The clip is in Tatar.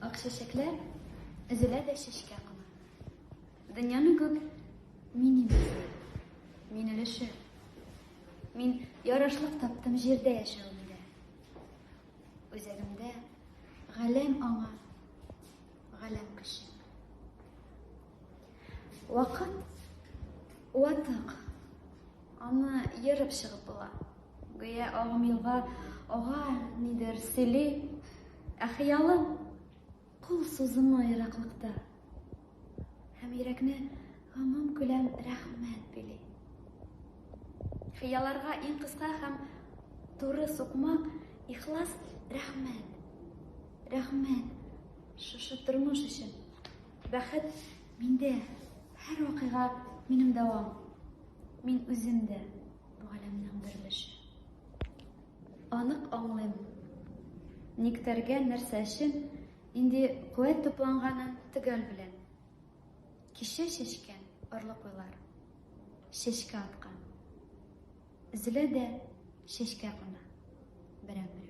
ак чәчәкләр өзелә дә чәчкә кына. Дөньяны күк мин имезем, мин өлеше. Мин ярашлык таптым җирдә яшәүемдә. Үзәгемдә галәм аңа, галәм кеше. Вакыт ватык, аны ерып чыгып була. Гүя агым елга ага нидер сөйли, ә хыялым кул сузымы ераклыкта. Һәм йөрәкне гамам күләм рәхмәт били. Хыялларга иң кыска һәм туры сукмак ихлас рәхмәт. Рәхмәт шушы тормыш өчен. Бәхет миндә, һәр вакыйга минем дәвам. Мин үзем дә бу галәмнең бер өлеше. Анык аңлыйм. Никтәргә нәрсә өчен инде куәт тупланганын төгәл беләм. Кичә чәчкән орлык уйлар, чәчкә аткан. Үзелә дә чәчкә куна, берәм-берәм.